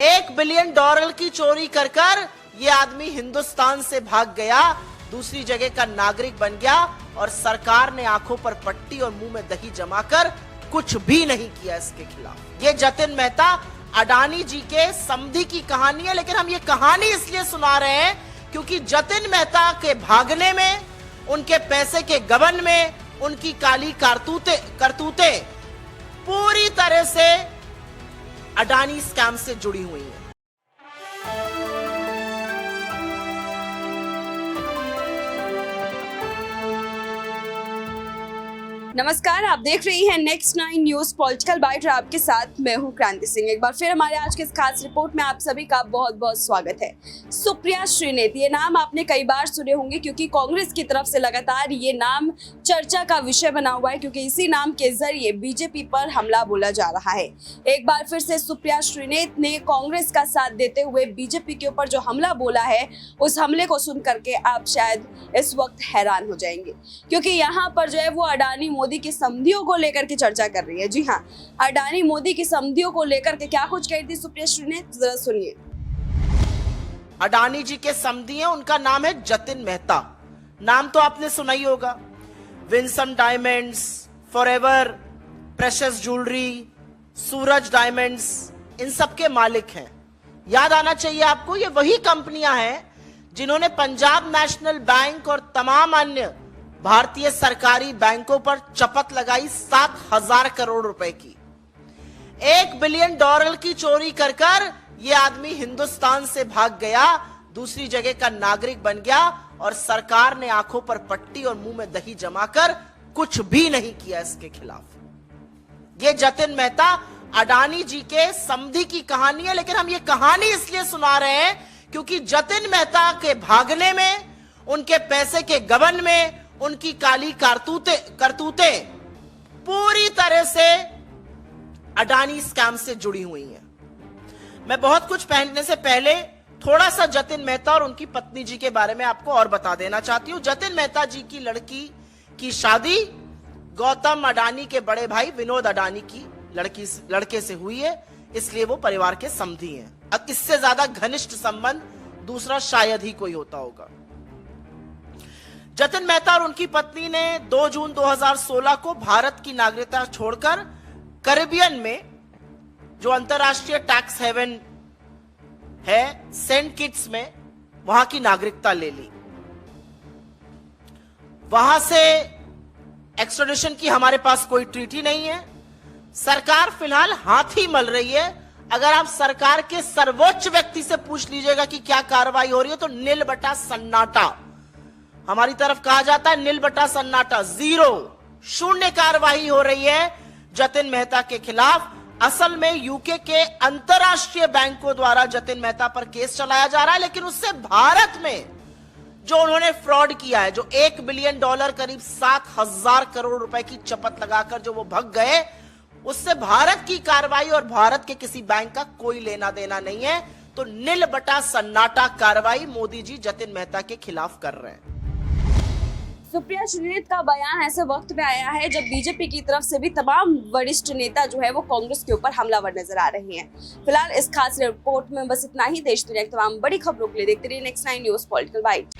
$1 billion की चोरी कर कर ये आदमी हिंदुस्तान से भाग गया, दूसरी जगह का नागरिक बन गया और सरकार ने आंखों पर पट्टी और मुंह में दही जमाकर कुछ भी नहीं किया इसके खिलाफ। ये जतिन मेहता अडानी जी के समधी की कहानी है, लेकिन हम ये कहानी इसलिए सुना रहे हैं क्योंकि जतिन मेहता के भागने में, उनके पैसे के गबन में, उनकी काली करतूतें पूरी तरह से अडानी स्कैम से जुड़ी हुई है। नमस्कार, आप देख रही हैं नेक्स्ट 9 न्यूज पॉलिटिकल बाइट और आपके साथ मैं हूं क्रांति सिंह। एक बार फिर हमारे आज के इस खास रिपोर्ट में आप सभी का बहुत बहुत स्वागत है। सुप्रिया श्रीनेत, ये नाम आपने कई बार सुने होंगे क्योंकि कांग्रेस की तरफ से लगातार ये नाम चर्चा का विषय बना हुआ है, क्योंकि इसी नाम के जरिए बीजेपी पर हमला बोला जा रहा है। एक बार फिर से सुप्रिया श्रीनेत ने कांग्रेस का साथ देते हुए बीजेपी के ऊपर जो हमला बोला है, उस हमले को सुन करके आप शायद इस वक्त हैरान हो जाएंगे, क्योंकि यहाँ पर जो है वो अडानी मोदी की समधियों को लेकर के चर्चा कर रही है। जी हाँ, अडानी मोदी की समधियों को लेकर के क्या कुछ कही थी सुप्रिया श्रीनेत, जरा सुनिए। अडानी जी के समधी हैं, उनका नाम है जतिन मेहता। नाम तो आपने सुना ही होगा। Vinson diamonds, forever, precious jewellery, Suraj diamonds, इन सब के मालिक हैं। याद आना चाहिए आपको, ये वही कंपनियां हैं जिन्होंने पंजाब नेशनल बैंक और तमाम अन्य भारतीय सरकारी बैंकों पर चपत लगाई 7,000 करोड़ रुपए की। $1 बिलियन की चोरी कर कर ये आदमी हिंदुस्तान से भाग गया, दूसरी जगह का नागरिक बन गया और सरकार ने आंखों पर पट्टी और मुंह में दही जमाकर कुछ भी नहीं किया इसके खिलाफ। ये जतिन मेहता अडानी जी के समधी की कहानी है, लेकिन हम ये कहानी इसलिए सुना रहे हैं क्योंकि जतिन मेहता के भागने में, उनके पैसे के गबन में, उनकी काली करतूतें पूरी तरह से अडानी स्कैम से जुड़ी हुई हैं। मैं बहुत कुछ पहनने से पहले थोड़ा सा जतिन मेहता और उनकी पत्नी जी के बारे में आपको और बता देना चाहती हूं। जतिन मेहता जी की लड़की की शादी गौतम अडानी के बड़े भाई विनोद अडानी की लड़के से हुई है, इसलिए वो परिवार के समधी हैं। अब इससे ज्यादा घनिष्ठ संबंध दूसरा शायद ही कोई होता होगा। जतिन मेहता और उनकी पत्नी ने 2 जून 2016 को भारत की नागरिकता छोड़कर कैरिबियन में, जो अंतरराष्ट्रीय टैक्स हेवन है, सेंट किट्स में, वहां की नागरिकता ले ली। वहां से एक्स्ट्राडिशन की हमारे पास कोई ट्रीटी नहीं है। सरकार फिलहाल हाथ ही मल रही है। अगर आप सरकार के सर्वोच्च व्यक्ति से पूछ लीजिएगा कि क्या कार्रवाई हो रही है, तो नील बटा सन्नाटा। हमारी तरफ कहा जाता है नील बटा सन्नाटा, 0, शून्य कार्रवाई हो रही है जतिन मेहता के खिलाफ। असल में यूके के अंतरराष्ट्रीय बैंकों द्वारा जतिन मेहता पर केस चलाया जा रहा है, लेकिन उससे भारत में जो उन्होंने फ्रॉड किया है, जो $1 बिलियन करीब 7,000 करोड़ रुपए की चपत लगाकर जो वो भग गए, उससे भारत की कार्रवाई और भारत के किसी बैंक का कोई लेना देना नहीं है। तो नील बटा सन्नाटा कार्रवाई मोदी जी जतिन मेहता के खिलाफ कर रहे हैं। सुप्रिया श्रीनेत का बयान ऐसे वक्त में आया है जब बीजेपी की तरफ से भी तमाम वरिष्ठ नेता जो है वो कांग्रेस के ऊपर हमलावर नजर आ रहे हैं। फिलहाल इस खास रिपोर्ट में बस इतना ही। देश दुनिया की तमाम बड़ी खबरों के लिए देखते रहिए नेक्स्ट 9 न्यूज पॉलिटिकल बाइट।